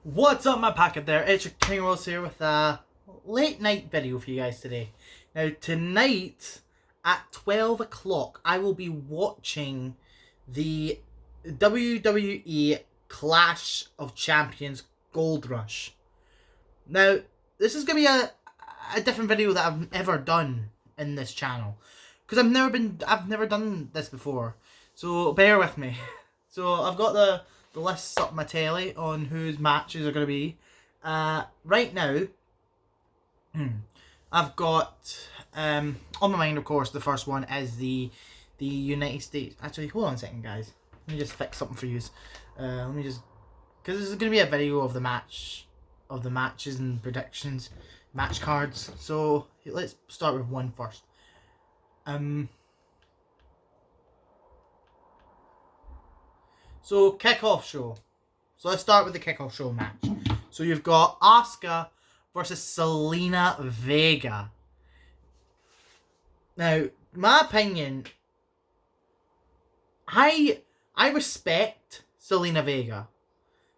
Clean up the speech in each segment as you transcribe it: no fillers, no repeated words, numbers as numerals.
What's up, my packet there? It's your King Rose here with a late night video for you guys today. Now, tonight at 12 o'clock, I will be watching the WWE Clash of Champions Gold Rush. Now, this is going to be a different video that I've ever done in this channel, because I've never done this before. So bear with me. So I've got the lists up my telly on whose matches are going to be. Right now, I've got on my mind, of course, the first one is the United States. Actually, hold on a second, guys. Let me just fix something for you. Let me just, because this is going to be a video of the matches and predictions, match cards. So let's start with one first. So, kickoff show. So let's start with the kickoff show match. So you've got Asuka versus Zelina Vega. Now, my opinion, I respect Zelina Vega,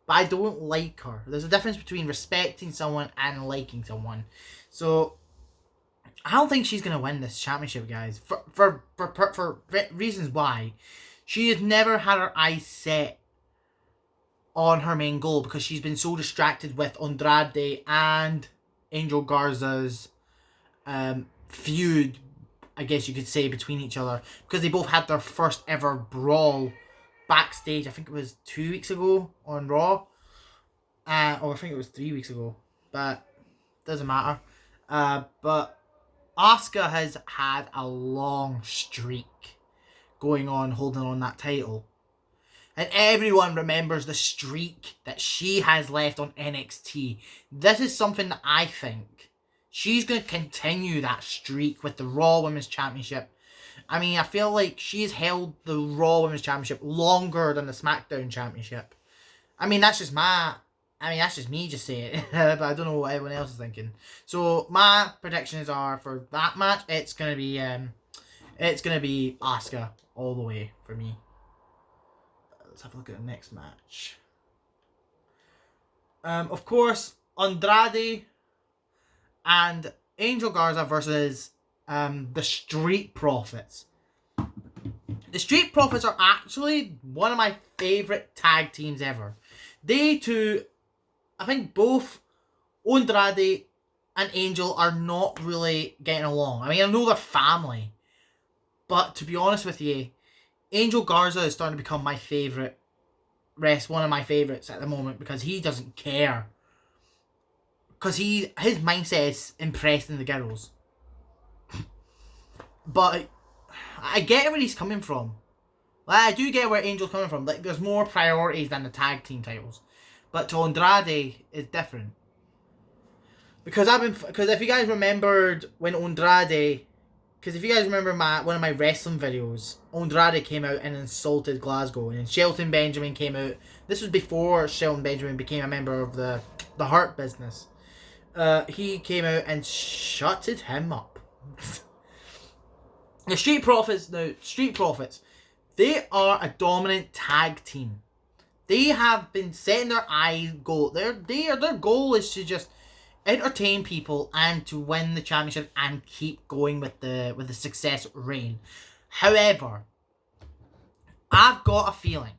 but I don't like her. There's a difference between respecting someone and liking someone. So I don't think she's gonna win this championship, guys. For reasons why. She has never had her eyes set on her main goal because she's been so distracted with Andrade and Angel Garza's feud, I guess you could say, between each other, because they both had their first ever brawl backstage. I think it was 2 weeks ago on Raw, or I think it was 3 weeks ago, but doesn't matter. But Asuka has had a long streak going on, holding on that title. And everyone remembers the streak that she has left on NXT. This is something that I think she's going to continue that streak with the Raw Women's Championship. I mean, I feel like she's held the Raw Women's Championship longer than the SmackDown Championship. I mean, that's just me just saying it. But I don't know what everyone else is thinking. So, my predictions are for that match, it's going to be Asuka all the way for me. Let's have a look at the next match. Of course, Andrade and Angel Garza versus the Street Profits. The Street Profits are actually one of my favourite tag teams ever. They two, I think both Andrade and Angel are not really getting along. I mean, I know they're family, but to be honest with you, Angel Garza is starting to become my favourite one of my favourites at the moment, because he doesn't care. Because his mindset is impressing the girls. But I get where he's coming from. Like, I do get where Angel's coming from. Like, there's more priorities than the tag team titles. But to Andrade, it's different. Because if you guys remembered when Andrade... Because if you guys remember one of my wrestling videos, Andrade came out and insulted Glasgow, and Shelton Benjamin came out. This was before Shelton Benjamin became a member of the Hurt Business. He came out and shutted him up. The Street Profits, they are a dominant tag team. They have been setting their goal. Their goal is to just entertain people and to win the championship and keep going with the success reign. However, I've got a feeling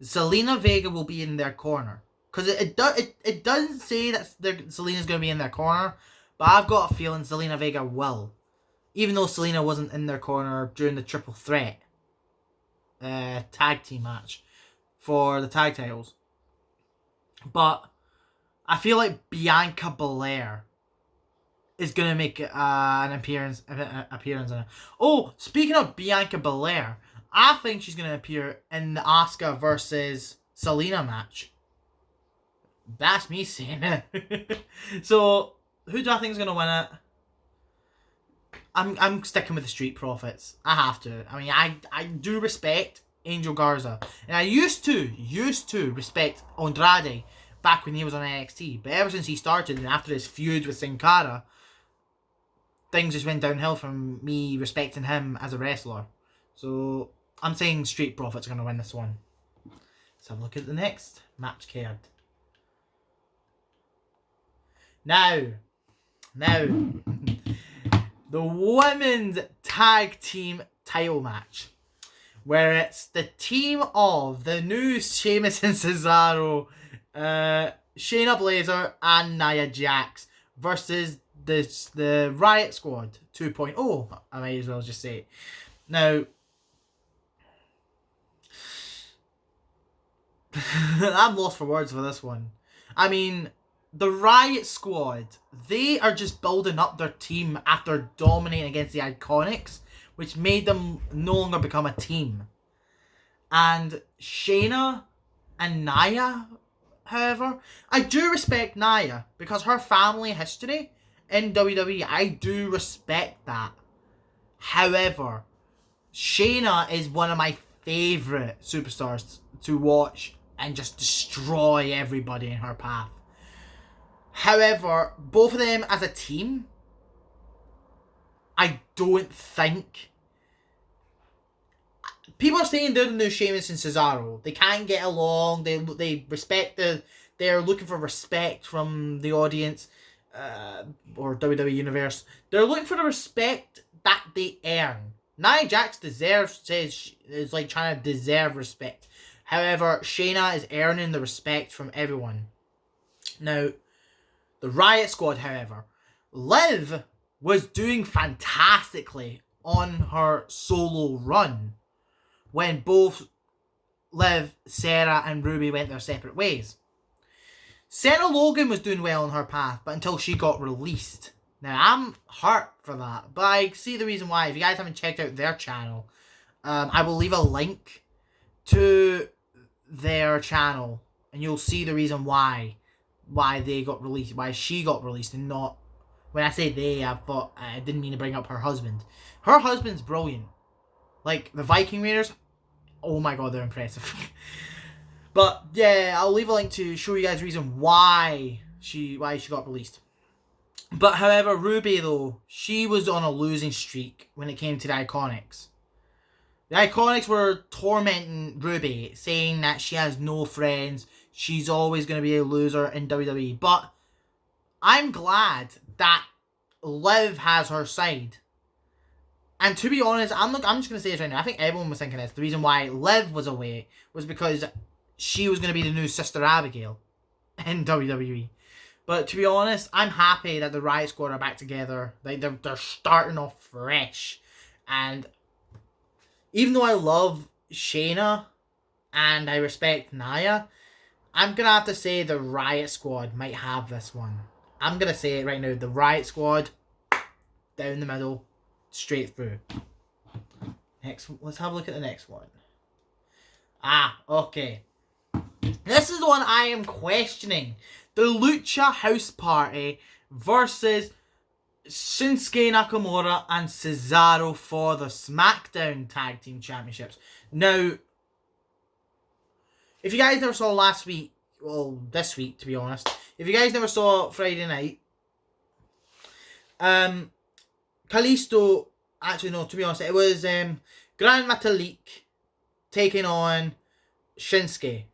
Zelina Vega will be in their corner, because it doesn't say that Zelina's going to be in their corner, but I've got a feeling Zelina Vega will, even though Zelina wasn't in their corner during the Triple Threat tag team match for the tag titles. But I feel like Bianca Belair is going to make an appearance in it. Oh, speaking of Bianca Belair, I think she's going to appear in the Asuka versus Zelina match. That's me saying it. So, who do I think is going to win it? I'm sticking with the Street Profits. I have to. I mean, I do respect Angel Garza. And I used to respect Andrade back when he was on NXT. But ever since he started, and after his feud with Sin Cara, things just went downhill from me respecting him as a wrestler. So I'm saying Street Profits are going to win this one. Let's have a look at the next match card. Now, the women's tag team title match, where it's the team of the new Sheamus and Cesaro, Shayna Baszler and Nia Jax versus the Riot Squad 2.0. I might as well just say it. Now, I'm lost for words for this one. I mean, the Riot Squad, they are just building up their team after dominating against the Iconics, which made them no longer become a team. And Shayna and Nia, however, I do respect Nia because her family history in WWE, I do respect that. However, Shayna is one of my favourite superstars to watch and just destroy everybody in her path. However, both of them as a team, I don't think... People are saying they're the new Sheamus and Cesaro. They can't get along. They respect they're looking for respect from the audience, or WWE Universe. They're looking for the respect that they earn. Nia Jax is like trying to deserve respect. However, Shayna is earning the respect from everyone. Now, the Riot Squad, however, Liv was doing fantastically on her solo run when both Liv, Sarah, and Ruby went their separate ways. Sarah Logan was doing well on her path, but until she got released. Now, I'm hurt for that, but I see the reason why. If you guys haven't checked out their channel, I will leave a link to their channel, and you'll see the reason why they got released, why she got released, and not... When I say they, I didn't mean to bring up her husband. Her husband's brilliant. Like, the Viking Raiders, oh my god, they're impressive. But, yeah, I'll leave a link to show you guys the reason why she got released. But, however, Ruby, though, she was on a losing streak when it came to the Iconics. The Iconics were tormenting Ruby, saying that she has no friends, she's always going to be a loser in WWE. But I'm glad that Liv has her side. And to be honest, I'm just going to say this right now. I think everyone was thinking this. The reason why Liv was away was because she was going to be the new Sister Abigail in WWE. But to be honest, I'm happy that the Riot Squad are back together. Like, they're starting off fresh. And even though I love Shayna and I respect Nia, I'm going to have to say the Riot Squad might have this one. I'm going to say it right now. The Riot Squad, down the middle, straight through. Next, let's have a look at the next one. Okay. This is the one I am questioning. The Lucha House Party versus Shinsuke Nakamura and Cesaro for the SmackDown Tag Team Championships. Now, if you guys never saw last week, well, this week to be honest, if you guys never saw Friday night, Kalisto, actually no, to be honest, it was Gran Metalik taking on Shinsuke.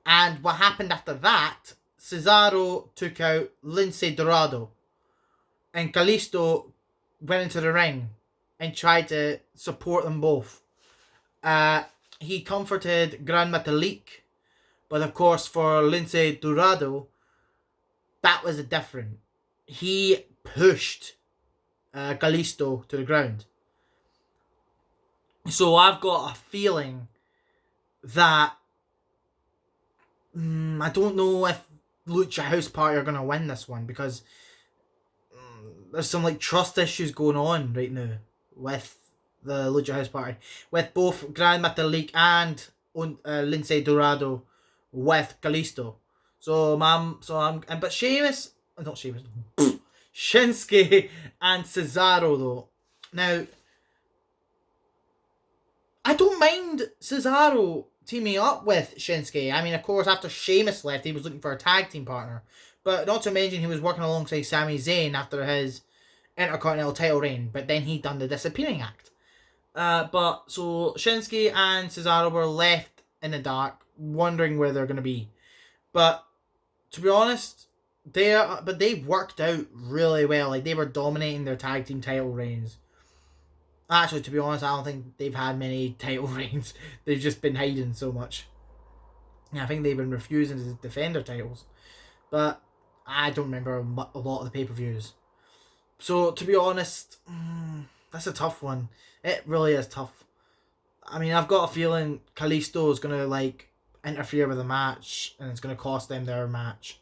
And what happened after that, Cesaro took out Lince Dorado. And Kalisto went into the ring and tried to support them both. He comforted Gran Metalik. But of course, for Lince Dorado, that was different. He pushed Kalisto to the ground. So I've got a feeling that I don't know if Lucha House Party are going to win this one, because there's some like trust issues going on right now with the Lucha House Party, with both Gran Metalik and Lince Dorado with Kalisto. But Sheamus, not Sheamus, Shinsuke and Cesaro though. Now, I don't mind Cesaro teaming up with Shinsuke. I mean, of course, after Sheamus left, he was looking for a tag team partner. But not to mention, he was working alongside Sami Zayn after his Intercontinental title reign. But then he done the disappearing act. So Shinsuke and Cesaro were left in the dark, wondering where they're going to be. But to be honest, but they worked out really well. Like, they were dominating their tag team title reigns. Actually, to be honest, I don't think they've had many title reigns. They've just been hiding so much. Yeah, I think they've been refusing to defend their titles. But I don't remember a lot of the pay-per-views. So, to be honest, that's a tough one. It really is tough. I mean, I've got a feeling Kalisto is going to, like, interfere with the match, and it's going to cost them their match.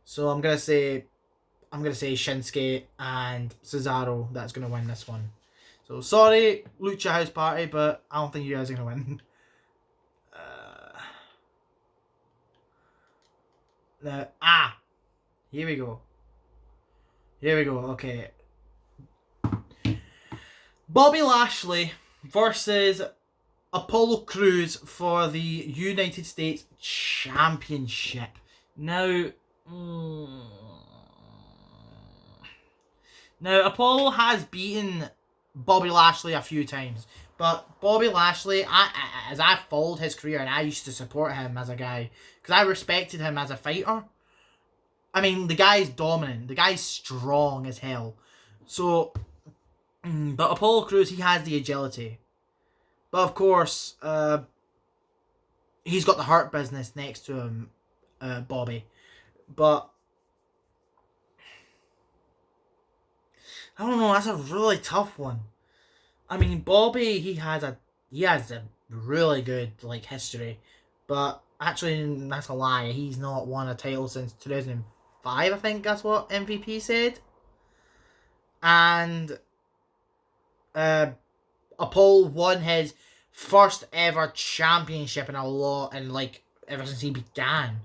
So I'm going to say Shinsuke and Cesaro that's going to win this one. So, sorry, Lucha House Party, but I don't think you guys are going to win. Here we go. Okay. Bobby Lashley versus Apollo Crews for the United States Championship. Now, Apollo has beaten Bobby Lashley a few times, but Bobby Lashley, as I followed his career and I used to support him as a guy because I respected him as a fighter. I mean, the guy's dominant. The guy's strong as hell. So, but Apollo Crews, he has the agility. But of course, he's got the Hurt Business next to him, Bobby. But I don't know. That's a really tough one. I mean, Bobby, he has a really good history, but actually that's a lie. He's not won a title since 2005. I think that's what MVP said. And Apollo won his first ever championship ever since he began.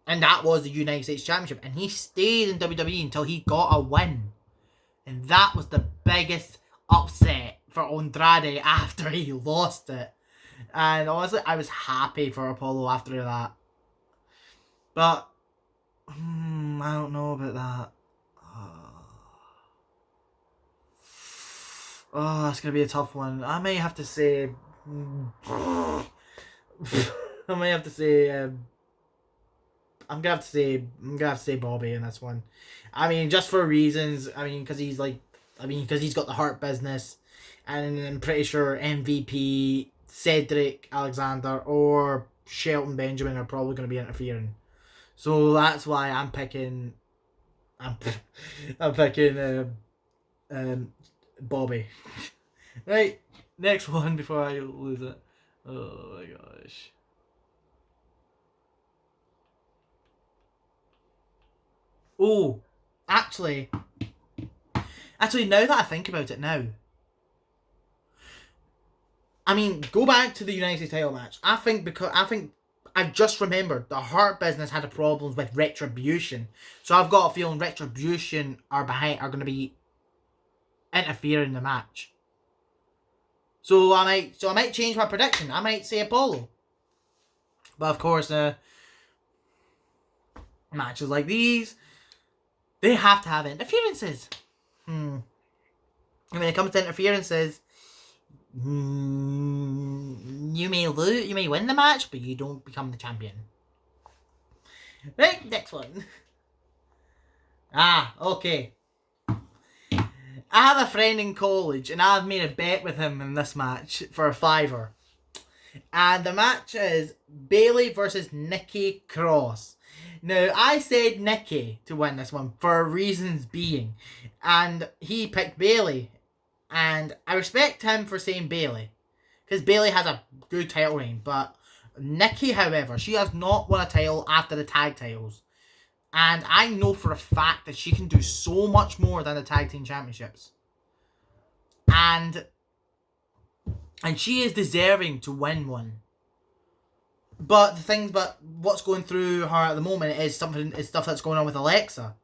And that was the United States Championship. And he stayed in WWE until he got a win. And that was the biggest upset for Andrade after he lost it. And honestly, I was happy for Apollo after that. But I don't know about that. Oh, it's gonna be a tough one. I may have to say. I'm gonna have to say Bobby in this one. I mean, just for reasons. I mean, because he's got the Hurt Business, and I'm pretty sure MVP, Cedric Alexander, or Shelton Benjamin are probably going to be interfering. So that's why I'm picking. I'm picking Bobby. Right, next one before I lose it. Oh my gosh. Oh, actually, now that I think about it now, I mean, go back to the United States title match. I think I've just remembered the Hurt Business had a problems with Retribution, so I've got a feeling Retribution are going to be interfering in the match. So I might change my prediction. I might say Apollo, but of course, matches like these, they have to have interferences. And when it comes to interferences, you may lose, you may win the match, but you don't become the champion. Right, next one. Okay. I have a friend in college, and I've made a bet with him in this match for a $5. And the match is Bayley versus Nikki Cross. Now, I said Nikki to win this one for reasons being, and he picked Bayley. And I respect him for saying Bayley, because Bayley has a good title reign. But Nikki, however, she has not won a title after the tag titles. And I know for a fact that she can do so much more than the tag team championships. And she is deserving to win one. But what's going through her at the moment is stuff that's going on with Alexa.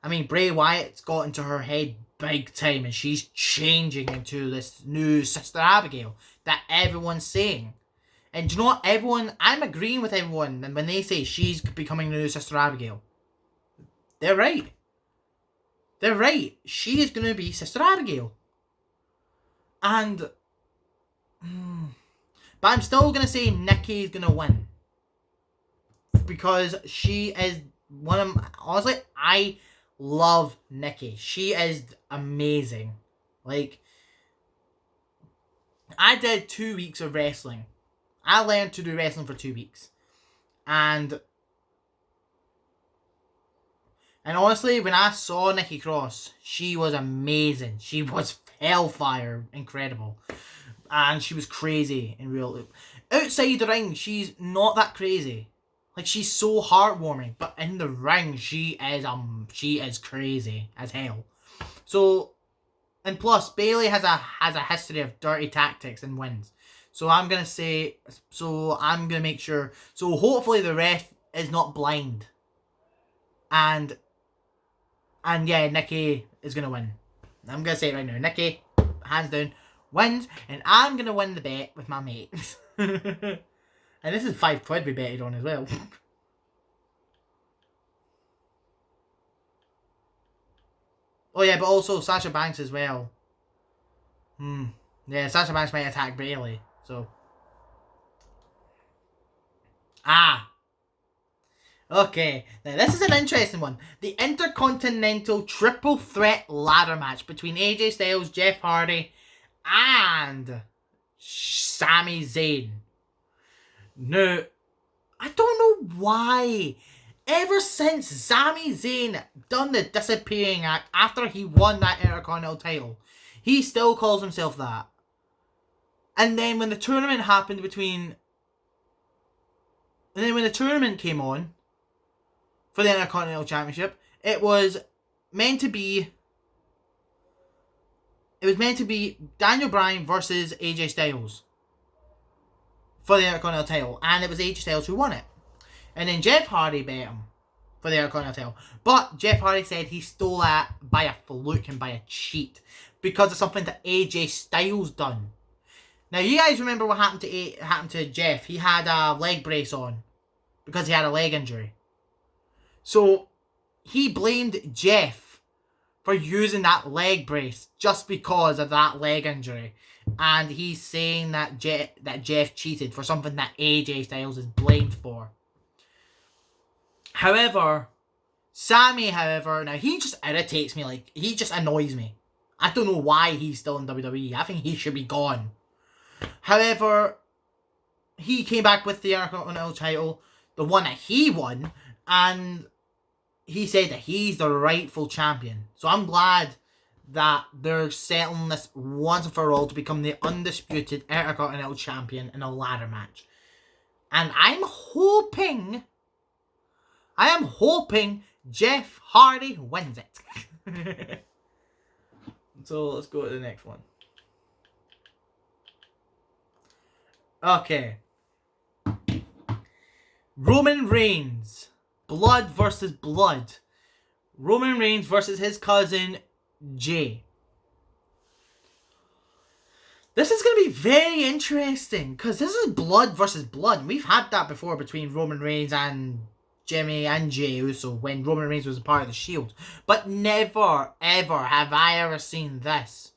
I mean, Bray Wyatt's got into her head big time, and she's changing into this new Sister Abigail that everyone's saying. And do you know what? I'm agreeing with everyone, and when they say she's becoming the new Sister Abigail, they're right. They're right. She is going to be Sister Abigail. And but I'm still going to say Nikki is going to win, because she is honestly, I love Nikki. She is amazing. Like, I did 2 weeks of wrestling. I learned to do wrestling for 2 weeks. And honestly, when I saw Nikki Cross, she was amazing. She was hellfire, incredible. And she was crazy in real. Outside the ring, she's not that crazy. Like, she's so heartwarming, but in the ring, she is crazy as hell. So, and plus, Bayley has a history of dirty tactics and wins. So I'm gonna make sure. So hopefully the ref is not blind. And yeah, Nikki is gonna win. I'm gonna say it right now. Nikki, hands down, wins, and I'm gonna win the bet with my mates. And this is £5 we betted on as well. Oh yeah, but also Sasha Banks as well. Yeah, Sasha Banks might attack Bayley. So. Okay, now this is an interesting one. The Intercontinental Triple Threat Ladder match between AJ Styles, Jeff Hardy, and Sami Zayn. Now, I don't know why. Ever since Sami Zayn done the disappearing act after he won that Intercontinental title, he still calls himself that. And then when the tournament happened between... And then when the tournament came on for the Intercontinental Championship, it was meant to be Daniel Bryan versus AJ Styles for the Intercontinental title, and it was AJ Styles who won it. And then Jeff Hardy beat him for the Intercontinental title, but Jeff Hardy said he stole that by a fluke and by a cheat because of something that AJ Styles done. Now, you guys remember what happened to Jeff? He had a leg brace on because he had a leg injury. So he blamed Jeff for using that leg brace just because of that leg injury. And he's saying that Jeff cheated for something that AJ Styles is blamed for. However, Sammy, now he just irritates me. Like, he just annoys me. I don't know why he's still in WWE. I think he should be gone. However, he came back with the Intercontinental title, the one that he won, and he said that he's the rightful champion. So I'm glad that they're settling this once and for all to become the undisputed Intercontinental champion in a ladder match. And I'm hoping Jeff Hardy wins it. So let's go to the next one. Okay. Roman Reigns. Blood versus blood. Roman Reigns versus his cousin Jay. This is going to be very interesting because this is blood versus blood. We've had that before between Roman Reigns and Jimmy and Jey Uso when Roman Reigns was a part of the Shield. But never, ever have I ever seen this.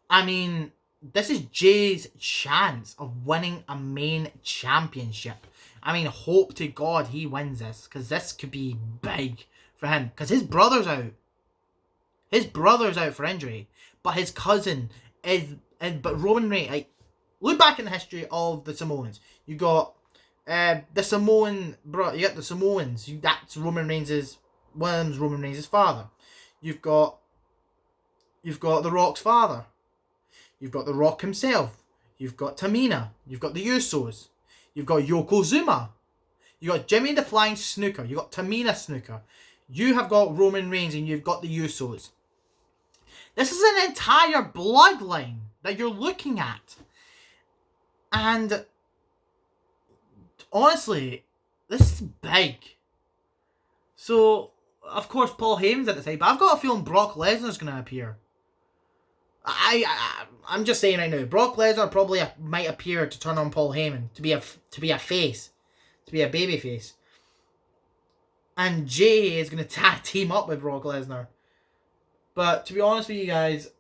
I mean, this is Jay's chance of winning a main championship. I mean, hope to God he wins this, because this could be big for him. Because his brother's out. His brother's out for injury. But his cousin is... But Roman Reigns... Like, look back in the history of the Samoans. You got the Samoan... You got the Samoans. That's Roman Reigns' father. You've got The Rock's father. You've got The Rock himself. You've got Tamina. You've got the Usos. You've got Yokozuna. You got Jimmy the Flying Snooker. You got Tamina Snooker. You have got Roman Reigns and you've got the Usos. This is an entire bloodline that you're looking at. And honestly, this is big. So, of course, Paul Heyman's at the side, but I've got a feeling Brock Lesnar's going to appear. I'm just saying right now, Brock Lesnar probably might appear to turn on Paul Heyman to be a face, to be a baby face, and Jay is going to team up with Brock Lesnar. But to be honest with you guys,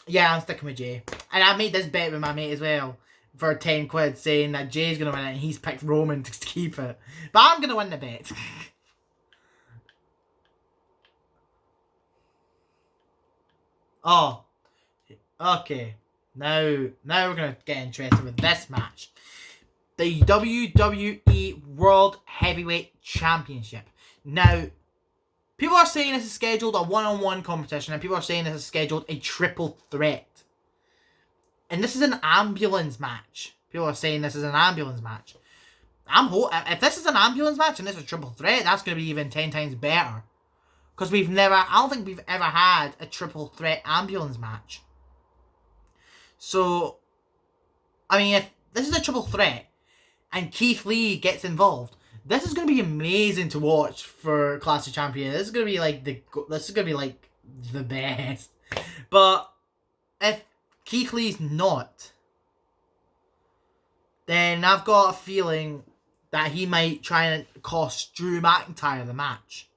yeah, I'm sticking with Jay, and I made this bet with my mate as well. for 10 quid saying that Jay's going to win it and he's picked Roman to keep it. But I'm going to win the bet. Oh, okay. Now we're going to get interested with this match. The WWE World Heavyweight Championship. Now, people are saying this is scheduled a one-on-one competition, and people are saying this is scheduled a triple threat. And this is an ambulance match. People are saying this is an ambulance match. If this is an ambulance match and this is a triple threat, that's going to be even 10 times better. Because I don't think we've ever had a triple threat ambulance match. So, I mean, if this is a triple threat and Keith Lee gets involved, this is going to be amazing to watch for Clash of Champions. This is going to be like the best. But if Keith Lee's not, then I've got a feeling that he might try and cost Drew McIntyre the match.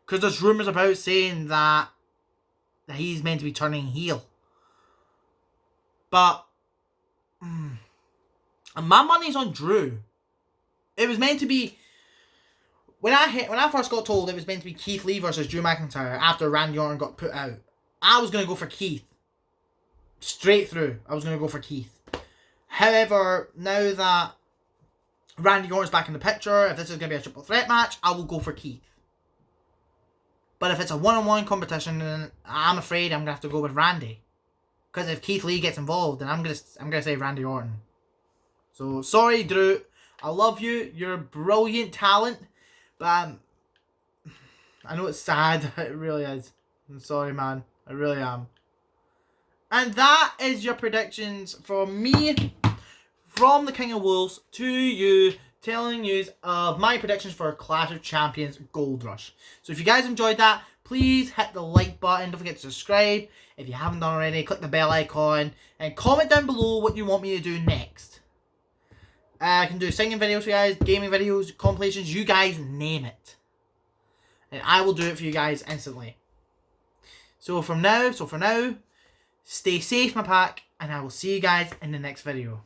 Because there's rumours about saying that he's meant to be turning heel. But my money's on Drew. It was meant to be, when I first got told it was meant to be Keith Lee versus Drew McIntyre after Randy Orton got put out, I was going to go for Keith. Straight through, I was going to go for Keith. However, now that Randy Orton's back in the picture, if this is going to be a triple threat match, I will go for Keith. But if it's a one-on-one competition, then I'm afraid I'm going to have to go with Randy. Because if Keith Lee gets involved, then I'm gonna say Randy Orton. So, sorry, Drew. I love you. You're a brilliant talent. But I know it's sad. It really is. I'm sorry, man. I really am. And that is your predictions from me, from the King of Wolves, to you, telling you of my predictions for Clash of Champions Gold Rush. So if you guys enjoyed that, please hit the like button. Don't forget to subscribe. If you haven't done already, click the bell icon. And comment down below what you want me to do next. I can do singing videos for you guys, gaming videos, compilations, you guys name it. And I will do it for you guys instantly. So for now, stay safe, my pack, and I will see you guys in the next video.